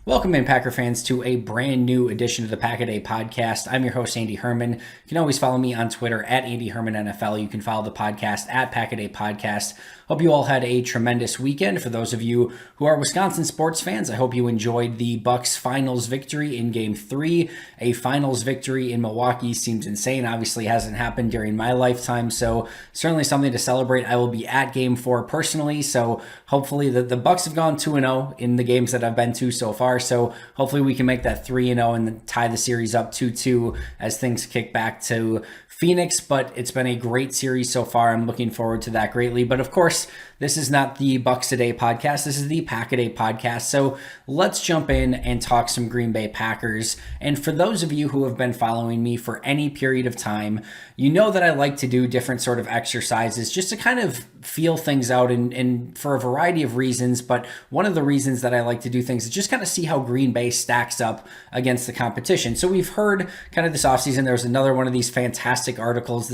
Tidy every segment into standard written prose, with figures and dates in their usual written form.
Welcome in, Packer fans, to a brand new edition of the Pack a Day podcast. I'm your host, Andy Herman. You can always follow me on Twitter at Andy Herman NFL. You can follow the podcast at Pack a Day Podcast. Hope you all had a tremendous weekend. For those of you who are Wisconsin sports fans, I hope you enjoyed the Bucks finals victory in Game 3. A finals victory in Milwaukee seems insane. Obviously hasn't happened during my lifetime, so certainly something to celebrate. I will be at Game 4 personally, so hopefully the Bucks have gone 2-0 in the games that I've been to so far, so hopefully we can make that 3-0 and then tie the series up 2-2 as things kick back to Phoenix. But it's been a great series so far. I'm looking forward to that greatly. But of course, this is not the Bucks a Day podcast. This is the Pack a Day podcast. So let's jump in and talk some Green Bay Packers. And for those of you who have been following me for any period of time, you know that I like to do different sort of exercises just to kind of feel things out and for a variety of reasons. But one of the reasons that I like to do things is just kind of see how Green Bay stacks up against the competition. So we've heard kind of this offseason, there was another one of these fantastic articles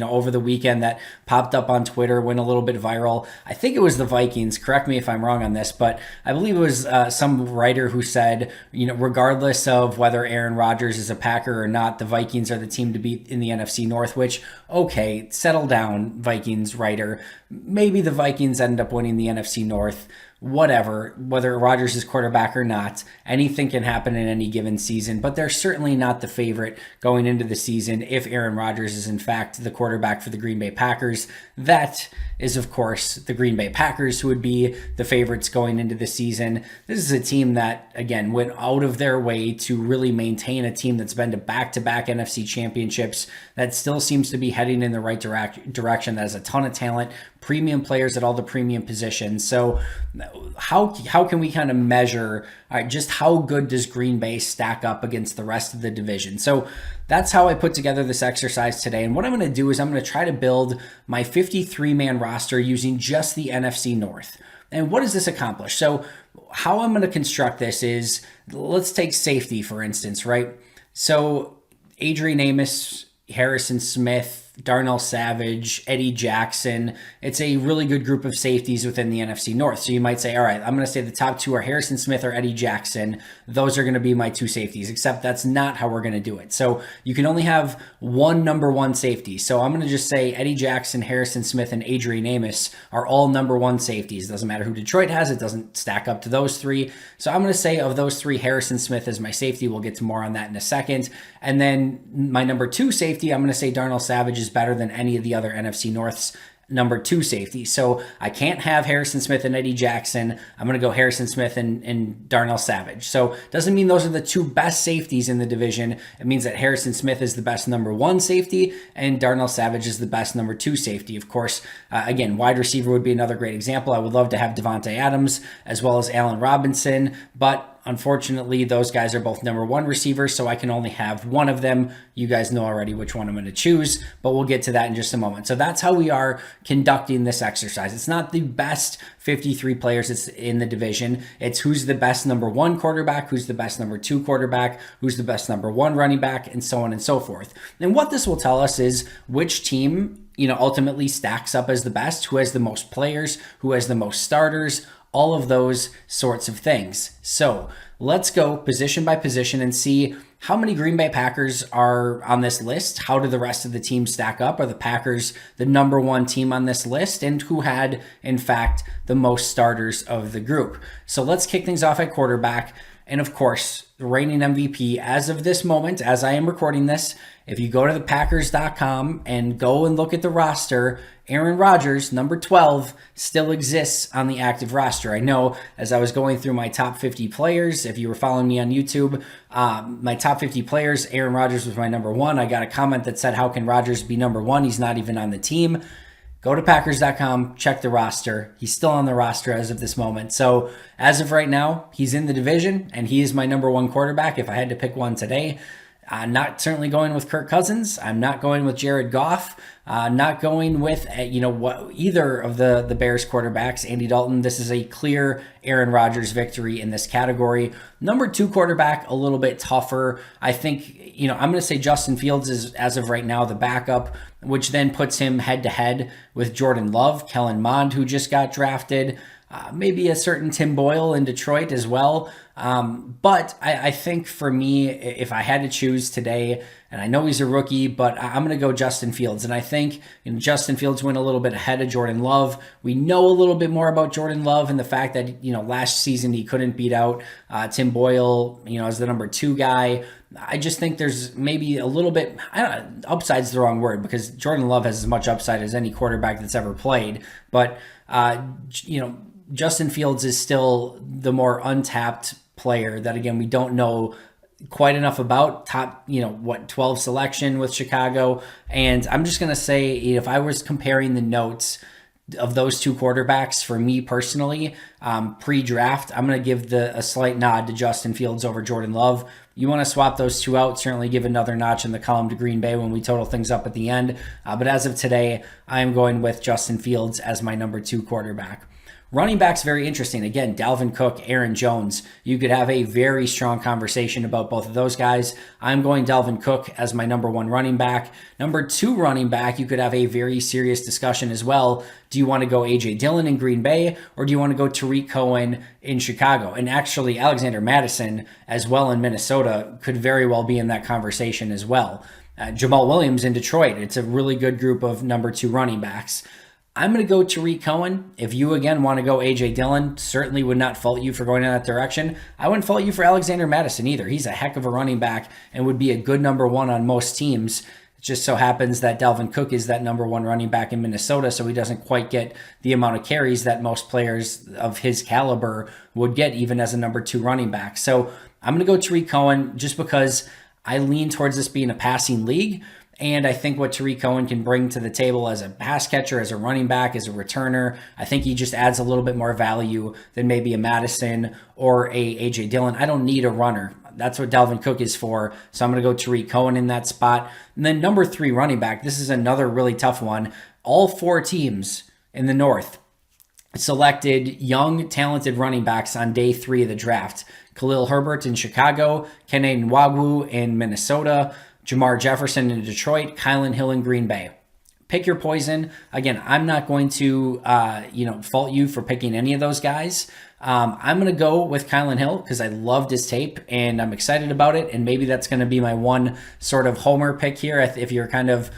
over the weekend that popped up on Twitter, went a little bit viral. I think it was the Vikings. Correct me if I'm wrong on this, but I believe it was some writer who said, regardless of whether Aaron Rodgers is a Packer or not, the Vikings are the team to beat in the NFC North, which, okay, settle down, Vikings writer. Maybe the Vikings end up winning the NFC North. Whatever, whether Rodgers is quarterback or not, anything can happen in any given season, but they're certainly not the favorite going into the season if Aaron Rodgers is in fact the quarterback for the Green Bay Packers. That is, of course, the Green Bay Packers who would be the favorites going into the season. This is a team that, again, went out of their way to really maintain a team that's been to back-to-back NFC championships, that still seems to be heading in the right direction, that has a ton of talent, premium players at all the premium positions. So how can we kind of measure just how good does Green Bay stack up against the rest of the division? So that's how I put together this exercise today. And what I'm going to do is I'm going to try to build my 53-man roster using just the NFC North. And what does this accomplish? So how I'm going to construct this is, let's take safety, for instance, right? So Adrian Amos, Harrison Smith, Darnell Savage, Eddie Jackson. It's a really good group of safeties within the NFC North. So you might say, all right, I'm going to say the top two are Harrison Smith or Eddie Jackson. Those are going to be my two safeties, except that's not how we're going to do it. So you can only have one number one safety. So I'm going to just say Eddie Jackson, Harrison Smith, and Adrian Amos are all number one safeties. Doesn't matter who Detroit has. It doesn't stack up to those three. So I'm going to say of those three, Harrison Smith is my safety. We'll get to more on that in a second. And then my number two safety, I'm going to say Darnell Savage is better than any of the other NFC North's number two safety. So I can't have Harrison Smith and Eddie Jackson. I'm going to go Harrison Smith and Darnell Savage. So doesn't mean those are the two best safeties in the division. It means that Harrison Smith is the best number one safety and Darnell Savage is the best number two safety. Of course, again, wide receiver would be another great example. I would love to have Devontae Adams as well as Allen Robinson, but unfortunately, those guys are both number one receivers, so I can only have one of them. You guys know already which one I'm going to choose, but we'll get to that in just a moment. So that's how we are conducting this exercise. It's not the best 53 players that's in the division. It's who's the best number one quarterback, who's the best number two quarterback, who's the best number one running back, and so on and so forth. And what this will tell us is which team, ultimately stacks up as the best, who has the most players, who has the most starters, all of those sorts of things. So let's go position by position and see how many Green Bay Packers are on this list. How do the rest of the teams stack up? Are the Packers the number one team on this list? And who had, in fact, the most starters of the group? So let's kick things off at quarterback. And of course, the reigning MVP as of this moment, as I am recording this, if you go to thepackers.com and go and look at the roster, Aaron Rodgers, number 12, still exists on the active roster. I know as I was going through my top 50 players, if you were following me on YouTube, my top 50 players, Aaron Rodgers was my number one. I got a comment that said, how can Rodgers be number one? He's not even on the team. Go to Packers.com, check the roster. He's still on the roster as of this moment. So as of right now, he's in the division, and he is my number one quarterback if I had to pick one today. I'm not certainly going with Kirk Cousins. I'm not going with Jared Goff. Not going with either of the Bears quarterbacks. Andy Dalton. This is a clear Aaron Rodgers victory in this category. Number two quarterback, a little bit tougher. I think I'm going to say Justin Fields is, as of right now, the backup, which then puts him head to head with Jordan Love, Kellen Mond, who just got drafted. Maybe a certain Tim Boyle in Detroit as well. But I think for me, if I had to choose today, and I know he's a rookie, but I'm going to go Justin Fields. And I think Justin Fields went a little bit ahead of Jordan Love. We know a little bit more about Jordan Love and the fact that, last season he couldn't beat out Tim Boyle, as the number 2 guy. I just think there's maybe a little bit, upside's the wrong word, because Jordan Love has as much upside as any quarterback that's ever played. But, Justin Fields is still the more untapped player that, again, we don't know quite enough about. Top 12 selection with Chicago. And I'm just going to say, if I was comparing the notes of those 2 quarterbacks for me personally, pre-draft, I'm going to give a slight nod to Justin Fields over Jordan Love. You want to swap those 2 out, certainly give another notch in the column to Green Bay when we total things up at the end. But as of today, I am going with Justin Fields as my number 2 quarterback. Running backs, very interesting. Again, Dalvin Cook, Aaron Jones. You could have a very strong conversation about both of those guys. I'm going Dalvin Cook as my number 1 running back. Number 2 running back, you could have a very serious discussion as well. Do you want to go A.J. Dillon in Green Bay, or do you want to go Tariq Cohen in Chicago? And actually, Alexander Mattison as well in Minnesota could very well be in that conversation as well. Jamal Williams in Detroit. It's a really good group of number 2 running backs. I'm going to go Tariq Cohen. If you, again, want to go A.J. Dillon, certainly would not fault you for going in that direction. I wouldn't fault you for Alexander Mattison either. He's a heck of a running back and would be a good number 1 on most teams. It just so happens that Dalvin Cook is that number 1 running back in Minnesota, so he doesn't quite get the amount of carries that most players of his caliber would get, even as a number 2 running back. So I'm going to go Tariq Cohen just because I lean towards this being a passing league. And I think what Tariq Cohen can bring to the table as a pass catcher, as a running back, as a returner, I think he just adds a little bit more value than maybe a Madison or a A.J. Dillon. I don't need a runner. That's what Dalvin Cook is for. So I'm going to go Tariq Cohen in that spot. And then number 3 running back. This is another really tough one. All 4 teams in the North selected young, talented running backs on day 3 of the draft. Khalil Herbert in Chicago, Kene Nwangwu in Minnesota, Jamar Jefferson in Detroit, Kylan Hill in Green Bay. Pick your poison. Again, I'm not going to, fault you for picking any of those guys. I'm going to go with Kylan Hill because I loved his tape and I'm excited about it. And maybe that's going to be my one sort of homer pick here. If you're kind of,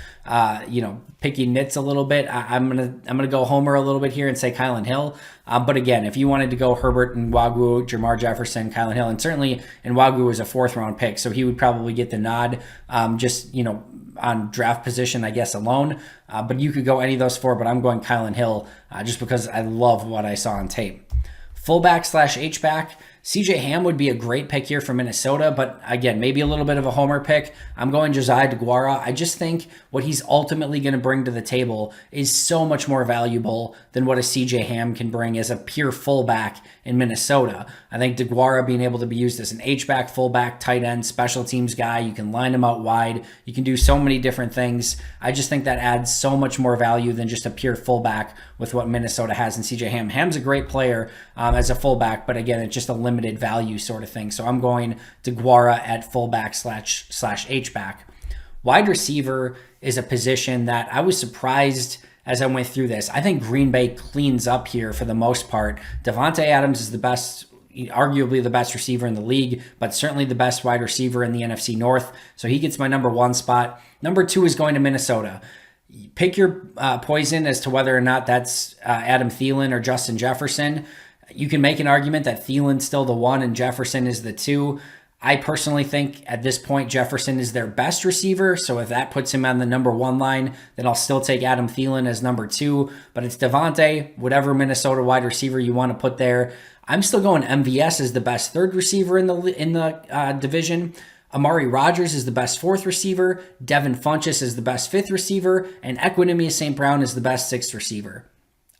picking nits a little bit, I'm gonna go homer a little bit here and say Kylan Hill. But again, if you wanted to go Herbert and Nwangwu, Jamar Jefferson, Kylan Hill, and certainly Nwangwu was a 4th round pick, so he would probably get the nod. On draft position, I guess, alone. But you could go any of those 4, but I'm going Kylan Hill just because I love what I saw on tape. Fullback / H-back. CJ Ham would be a great pick here for Minnesota, but again, maybe a little bit of a homer pick. I'm going Josiah DeGuara. I just think what he's ultimately going to bring to the table is so much more valuable than what a CJ Ham can bring as a pure fullback in Minnesota. I think DeGuara being able to be used as an H-back, fullback, tight end, special teams guy, you can line him out wide. You can do so many different things. I just think that adds so much more value than just a pure fullback with what Minnesota has in CJ Ham. Ham's a great player as a fullback, but again, it's just a limited value sort of thing. So I'm going DeGuara at fullback / H-back. Wide receiver is a position that I was surprised as I went through this. I think Green Bay cleans up here for the most part. Davante Adams is the best, arguably the best receiver in the league, but certainly the best wide receiver in the NFC North. So he gets my number 1 spot. Number 2 is going to Minnesota. Pick your poison as to whether or not that's Adam Thielen or Justin Jefferson. You can make an argument that Thielen's still the 1 and Jefferson is the 2. I personally think at this point Jefferson is their best receiver, so if that puts him on the number 1 line, then I'll still take Adam Thielen as number 2. But it's Davante, whatever Minnesota wide receiver you want to put there. I'm still going MVS as the best 3rd receiver in the division. Amari Rodgers is the best 4th receiver. Devin Funchess is the best 5th receiver, and Equinemius St. Brown is the best 6th receiver.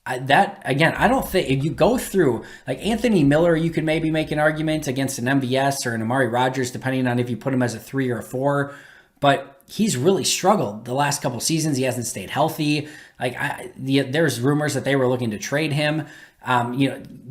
I don't think if you go through like Anthony Miller, you could maybe make an argument against an MVS or an Amari Rodgers, depending on if you put him as a 3 or a 4. But he's really struggled the last couple seasons. He hasn't stayed healthy. There's rumors that they were looking to trade him.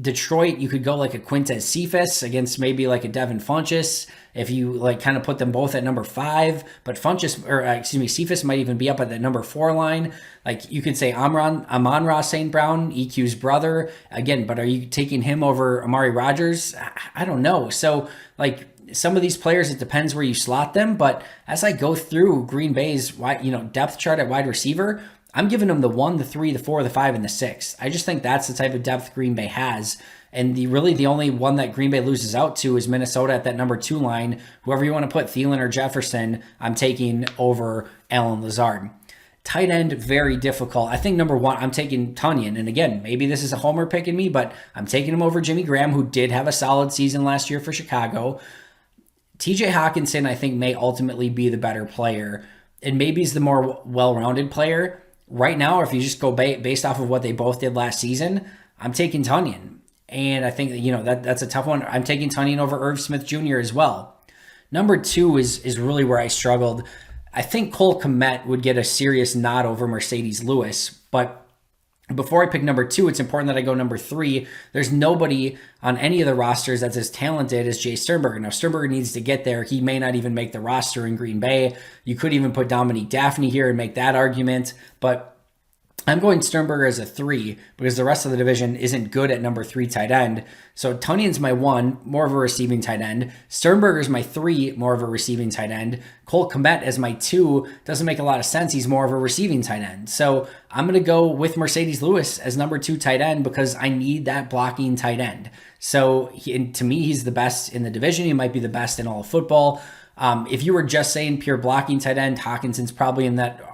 Detroit, you could go like a Quintez Cephas against maybe like a Devin Funchess if you like kind of put them both at number 5, but Cephas might even be up at the number 4 line. Like you could say Amon-Ra St. Brown, EQ's brother again, but are you taking him over Amari Rodgers? I don't know. So like some of these players, it depends where you slot them. But as I go through Green Bay's depth chart at wide receiver, I'm giving them the 1, the 3, the 4, the 5, and the 6. I just think that's the type of depth Green Bay has. And the only one that Green Bay loses out to is Minnesota at that number 2 line. Whoever you want to put, Thielen or Jefferson, I'm taking over Allen Lazard. Tight end, very difficult. I think number 1, I'm taking Tonyan. And again, maybe this is a homer pick in me, but I'm taking him over Jimmy Graham, who did have a solid season last year for Chicago. TJ Hawkinson, I think, may ultimately be the better player. And maybe he's the more well-rounded player. Right now, if you just go based off of what they both did last season, I'm taking Tonyan. And I think that's a tough one. I'm taking Tonyan over Irv Smith Jr. as well. Number 2 is really where I struggled. I think Cole Kmet would get a serious nod over Mercedes Lewis. But before I pick number 2, it's important that I go number 3. There's nobody on any of the rosters that's as talented as Jay Sternberger. Now, Sternberger needs to get there. He may not even make the roster in Green Bay. You could even put Dominique Daphne here and make that argument. But I'm going Sternberger as a 3 because the rest of the division isn't good at number 3 tight end. So Tonyan's my 1, more of a receiving tight end. Sternberger's my 3, more of a receiving tight end. Cole Kmet as my 2 doesn't make a lot of sense. He's more of a receiving tight end. So I'm going to go with Mercedes Lewis as number 2 tight end because I need that blocking tight end. So to me, he's the best in the division. He might be the best in all of football. If you were just saying pure blocking tight end, Hawkinson's probably in that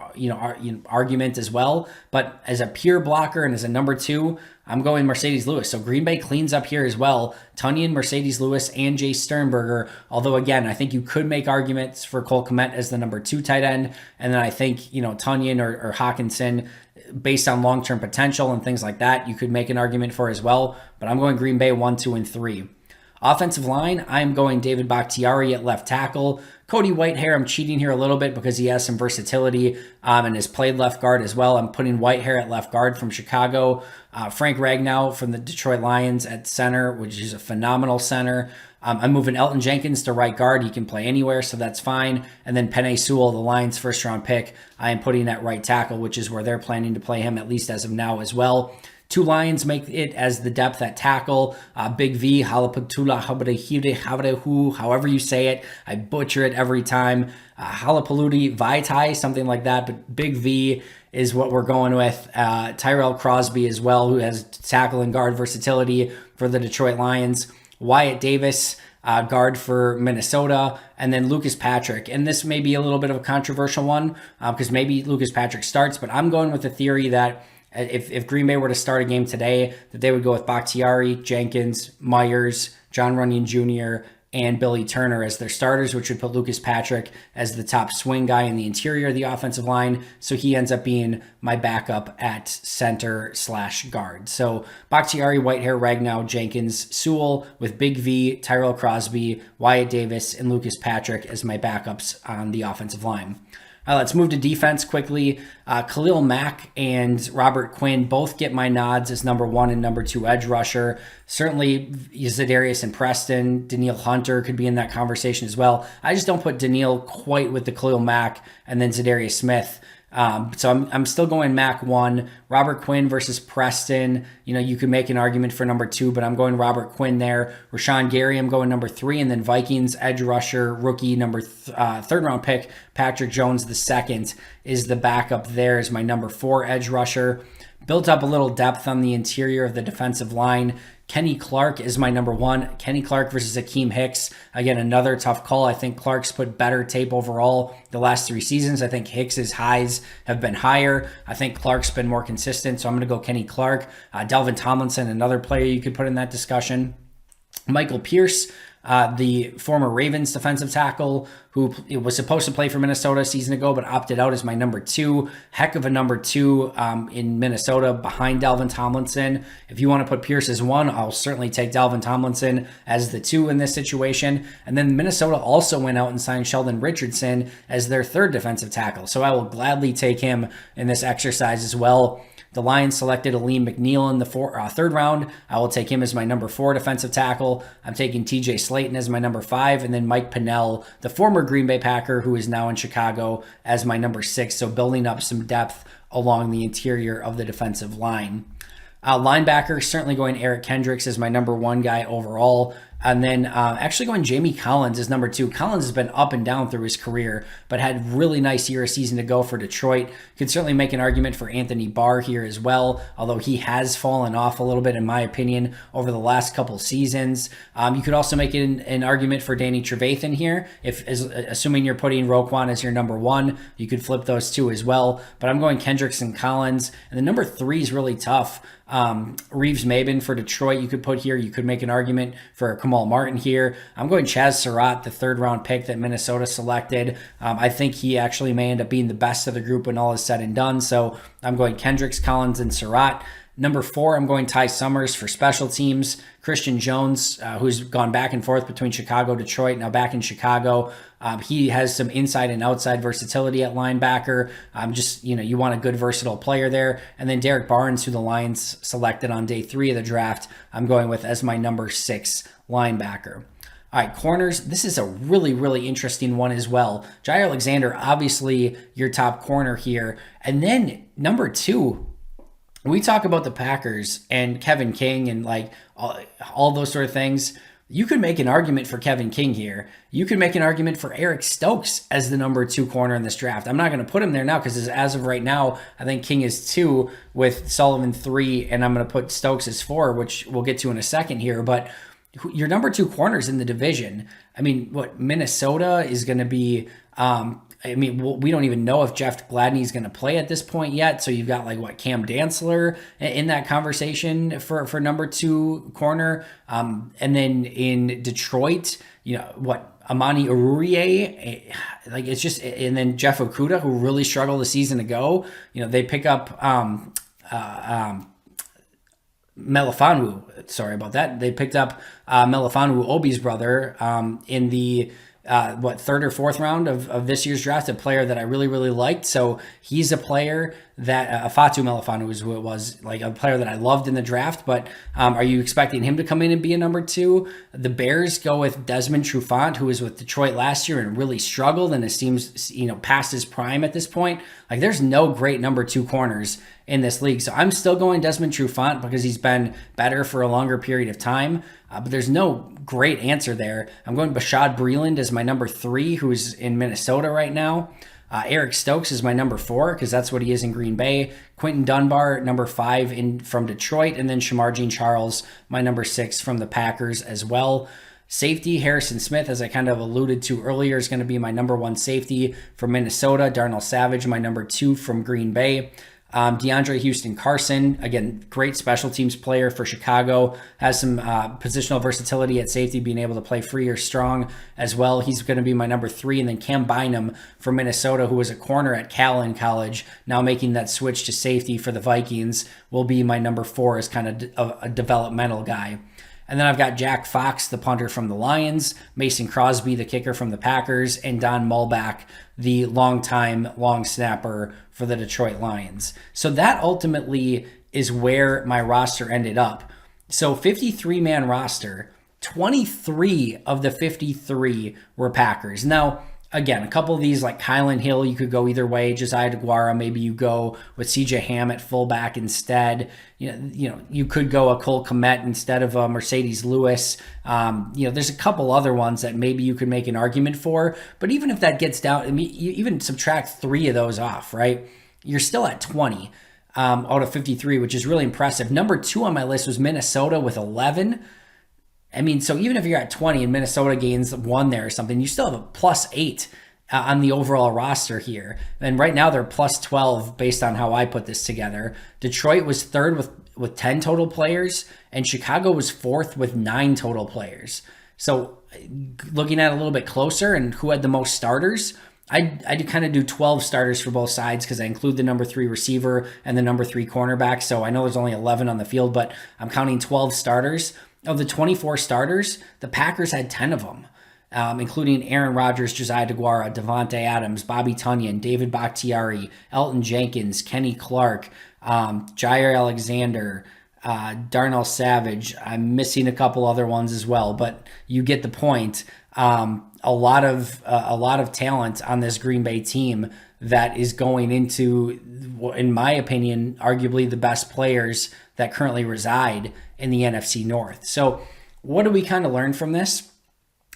argument as well. But as a pure blocker and as a number 2, I'm going Mercedes Lewis. So Green Bay cleans up here as well. Tonyan, Mercedes Lewis, and Jay Sternberger. Although again, I think you could make arguments for Cole Kmet as the number 2 tight end. And then I think, Tonyan or Hawkinson, based on long-term potential and things like that, you could make an argument for as well. But I'm going Green Bay 1, 2, and 3. Offensive line, I'm going David Bakhtiari at left tackle. Cody Whitehair, I'm cheating here a little bit because he has some versatility and has played left guard as well. I'm putting Whitehair at left guard from Chicago. Frank Ragnow from the Detroit Lions at center, which is a phenomenal center. I'm moving Elton Jenkins to right guard. He can play anywhere, so that's fine. And then Penei Sewell, the Lions' first-round pick, I am putting at right tackle, which is where they're planning to play him, at least as of now as well. 2 Lions make it as the depth at tackle. Big V, Halapatula, Habrehu, however you say it. I butcher it every time. Halapaludi, Vaitai, something like that. But Big V is what we're going with. Tyrell Crosby as well, who has tackle and guard versatility for the Detroit Lions. Wyatt Davis, guard for Minnesota, and then Lucas Patrick. And this may be a little bit of a controversial one because maybe Lucas Patrick starts, but I'm going with the theory that if Green Bay were to start a game today, that they would go with Bakhtiari, Jenkins, Myers, John Runyon Jr., and Billy Turner as their starters, which would put Lucas Patrick as the top swing guy in the interior of the offensive line. So he ends up being my backup at center/guard. So Bakhtiari, Whitehair, Ragnow, Jenkins, Sewell with Big V, Tyrell Crosby, Wyatt Davis, and Lucas Patrick as my backups on the offensive line. Let's move to defense quickly. Khalil Mack and Robert Quinn both get my nods as number 1 and number 2 edge rusher. Certainly, Za'Darius and Preston, Daniil Hunter could be in that conversation as well. I just don't put Daniil quite with the Khalil Mack and then Za'Darius Smith. So I'm still going Mac 1. Robert Quinn versus Preston. You could make an argument for number 2, but I'm going Robert Quinn there. Rashawn Gary, I'm going number 3. And then Vikings edge rusher, rookie number 3rd round pick, Patrick Jones II is the backup there as my number 4 edge rusher. Built up a little depth on the interior of the defensive line. Kenny Clark is my number 1. Kenny Clark versus Akeem Hicks. Again, another tough call. I think Clark's put better tape overall the last 3 seasons. I think Hicks's highs have been higher. I think Clark's been more consistent, so I'm going to go Kenny Clark. Delvin Tomlinson, another player you could put in that discussion. Michael Pierce, The former Ravens defensive tackle who was supposed to play for Minnesota a season ago but opted out, is my number 2. Heck of a number 2 in Minnesota behind Dalvin Tomlinson. If you want to put Pierce as 1, I'll certainly take Dalvin Tomlinson as the 2 in this situation. And then Minnesota also went out and signed Sheldon Richardson as their 3rd defensive tackle. So I will gladly take him in this exercise as well. The Lions selected Aleem McNeil in the 3rd round. I will take him as my number 4 defensive tackle. I'm taking TJ Slayton as my number 5, and then Mike Pennell, the former Green Bay Packer who is now in Chicago, as my number 6. So building up some depth along the interior of the defensive line. Linebacker, certainly going Eric Kendricks as my number 1 guy overall. And then actually going Jamie Collins as number 2. Collins has been up and down through his career, but had really nice year, a season to go for Detroit. Could certainly make an argument for Anthony Barr here as well, although he has fallen off a little bit, in my opinion, over the last couple seasons. You could also make an argument for Danny Trevathan here. Assuming you're putting Roquan as your number 1, you could flip those 2 as well. But I'm going Kendricks and Collins. And the number 3 is really tough. Reeves-Maybin for Detroit you could put here. You could make an argument for Kamal Martin here. I'm going Chaz Surratt, the 3rd round pick that Minnesota selected. I think he actually may end up being the best of the group when all is said and done. So I'm going Kendricks, Collins, and Surratt. Number 4, I'm going Ty Summers for special teams. Christian Jones, who's gone back and forth between Chicago, Detroit, now back in Chicago. He has some inside and outside versatility at linebacker. You want a good versatile player there. And then Derek Barnes, who the Lions selected on day 3 of the draft, I'm going with as my number 6 linebacker. All right, corners. This is a really, really interesting one as well. Jair Alexander, obviously your top corner here. And then number 2, we talk about the Packers and Kevin King and like all those sort of things. You could make an argument for Kevin King here. You could make an argument for Eric Stokes as the number 2 corner in this draft. I'm not going to put him there now because as of right now, I think King is 2 with Sullivan 3, and I'm going to put Stokes as 4, which we'll get to in a second here. But your number 2 corners in the division, I mean, what Minnesota is going to be, we don't even know if Jeff Gladney is going to play at this point yet. So you've got Cam Dantzler in that conversation for number 2 corner. And then in Detroit, Amani Arurie, it's just, and then Jeff Okudah, who really struggled a season ago. They pick up Melifonwu. Sorry about that. They picked up Melifonwu, Obi's brother, in the 3rd or 4th round of this year's draft, a player that I really, really liked. So he's a player that Fatu Melifonwu is who it was, a player that I loved in the draft. But are you expecting him to come in and be a number 2? The Bears go with Desmond Trufant, who was with Detroit last year and really struggled, and it seems past his prime at this point. There's no great number 2 corners in this league. So I'm still going Desmond Trufant because he's been better for a longer period of time. But there's no great answer there. I'm going Bashad Breeland as my number 3, who's in Minnesota right now. Eric Stokes is my number 4 because that's what he is in Green Bay. Quentin Dunbar, number 5 from Detroit. And then Shamar Jean-Charles, my number 6 from the Packers as well. Safety, Harrison Smith, as I kind of alluded to earlier, is going to be my number 1 safety from Minnesota. Darnell Savage, my number 2 from Green Bay. DeAndre Houston Carson, again, great special teams player for Chicago, has some positional versatility at safety, being able to play free or strong as well. He's going to be my number 3. And then Cam Bynum from Minnesota, who was a corner at Cal in college, now making that switch to safety for the Vikings, will be my number 4 as kind of a developmental guy. And then I've got Jack Fox, the punter from the Lions, Mason Crosby, the kicker from the Packers, and Don Muhlbach, the longtime long snapper for the Detroit Lions. So that ultimately is where my roster ended up. So 53-man roster, 23 of the 53 were Packers. Now, again, a couple of these like Kylan Hill, you could go either way. Josiah DeGuara, maybe you go with CJ Ham at fullback instead. You could go a Cole Kmet instead of a Mercedes Lewis. There's a couple other ones that maybe you could make an argument for. But even if that gets down, you even subtract 3 of those off, right? You're still at 20 out of 53, which is really impressive. Number 2 on my list was Minnesota with 11. So even if you're at 20 and Minnesota gains 1 there or something, you still have a +8 on the overall roster here. And right now they're +12 based on how I put this together. Detroit was 3rd with 10 total players, and Chicago was 4th with 9 total players. So looking at it a little bit closer and who had the most starters, I kind of do 12 starters for both sides because I include the number 3 receiver and the number 3 cornerback. So I know there's only 11 on the field, but I'm counting 12 starters. Of the 24 starters, the Packers had 10 of them, including Aaron Rodgers, Josiah DeGuara, Devontae Adams, Bobby Tunyon, David Bakhtiari, Elton Jenkins, Kenny Clark, Jair Alexander, Darnell Savage. I'm missing a couple other ones as well, but you get the point. A lot of talent on this Green Bay team that is going into, in my opinion, arguably the best players that currently reside in the NFC North. So what do we kind of learn from this?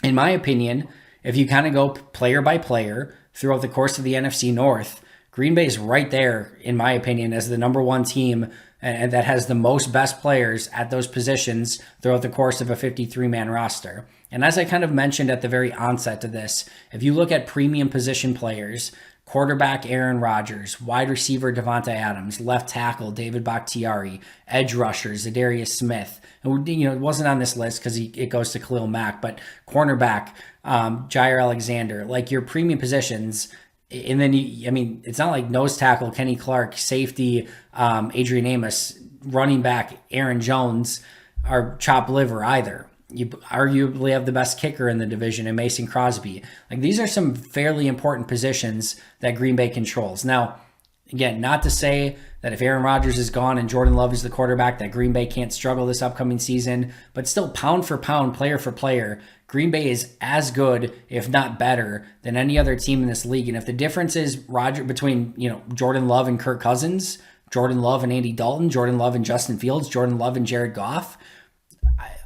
In my opinion, if you kind of go player by player throughout the course of the NFC North, Green Bay is right there, in my opinion, as the number 1 team and that has the most best players at those positions throughout the course of a 53-man roster. And as I kind of mentioned at the very onset to this, if you look at premium position players, quarterback Aaron Rodgers, wide receiver Devontae Adams, left tackle David Bakhtiari, edge rusher Zadarius Smith, and it wasn't on this list because it goes to Khalil Mack, but cornerback Jair Alexander, like your premium positions. And then, it's not like nose tackle Kenny Clark, safety Adrian Amos, running back Aaron Jones are chopped liver either. You arguably have the best kicker in the division in Mason Crosby. Like, these are some fairly important positions that Green Bay controls. Now, again, not to say that if Aaron Rodgers is gone and Jordan Love is the quarterback, that Green Bay can't struggle this upcoming season, but still pound for pound, player for player, Green Bay is as good, if not better, than any other team in this league. And if the difference is between Jordan Love and Kirk Cousins, Jordan Love and Andy Dalton, Jordan Love and Justin Fields, Jordan Love and Jared Goff,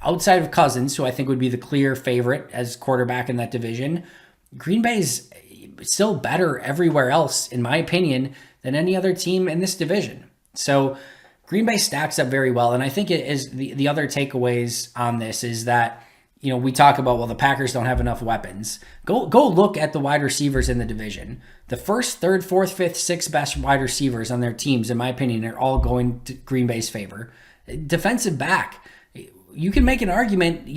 outside of Cousins, who I think would be the clear favorite as quarterback in that division, Green Bay is still better everywhere else, in my opinion, than any other team in this division. So Green Bay stacks up very well. And I think it is the other takeaways on this is that, we talk about, well, the Packers don't have enough weapons. Go look at the wide receivers in the division. The first, third, fourth, fifth, sixth best wide receivers on their teams, in my opinion, are all going to Green Bay's favor. Defensive back, you can make an argument,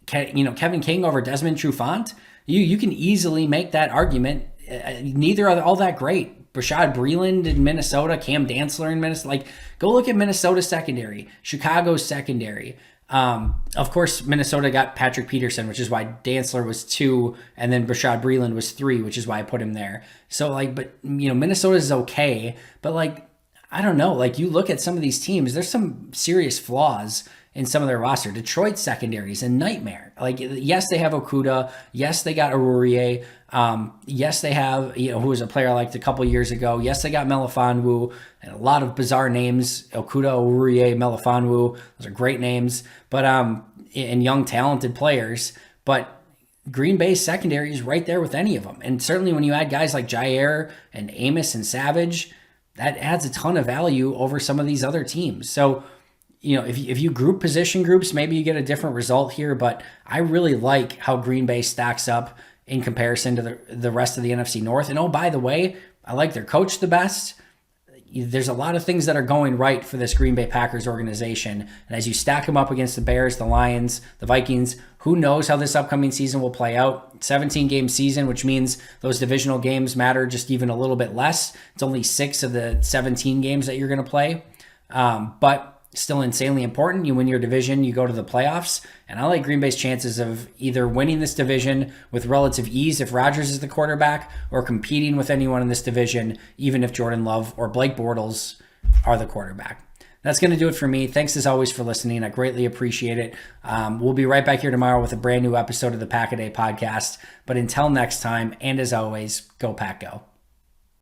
Kevin King over Desmond Trufant. You can easily make that argument. Neither are all that great. Rashad Breeland in Minnesota, Cam Dantzler in Minnesota. Go look at Minnesota's secondary, Chicago's secondary. Of course, Minnesota got Patrick Peterson, which is why Dantzler was 2, and then Rashad Breeland was 3, which is why I put him there. So, Minnesota is okay, but I don't know. You look at some of these teams, there's some serious flaws in some of their roster. Detroit's secondary is a nightmare. Yes, they have Okudah. Yes, they got Aurier. Yes, they have, who was a player I liked a couple years ago. Yes, they got Melifonwu, and a lot of bizarre names. Okudah, Aurier, Melifonwu. Those are great names, but and young, talented players. But Green Bay's secondary is right there with any of them. And certainly when you add guys like Jair and Amos and Savage, that adds a ton of value over some of these other teams. So, if you group position groups, maybe you get a different result here, but I really like how Green Bay stacks up in comparison to the rest of the NFC North. And oh, by the way, I like their coach the best. There's a lot of things that are going right for this Green Bay Packers organization. And as you stack them up against the Bears, the Lions, the Vikings, who knows how this upcoming season will play out. 17-game season, which means those divisional games matter just even a little bit less. It's only 6 of the 17 games that you're going to play. But still insanely important. You win your division, you go to the playoffs. And I like Green Bay's chances of either winning this division with relative ease if Rodgers is the quarterback, or competing with anyone in this division, even if Jordan Love or Blake Bortles are the quarterback. That's going to do it for me. Thanks as always for listening. I greatly appreciate it. We'll be right back here tomorrow with a brand new episode of the Pack-A-Day podcast. But until next time, and as always, go Pack Go.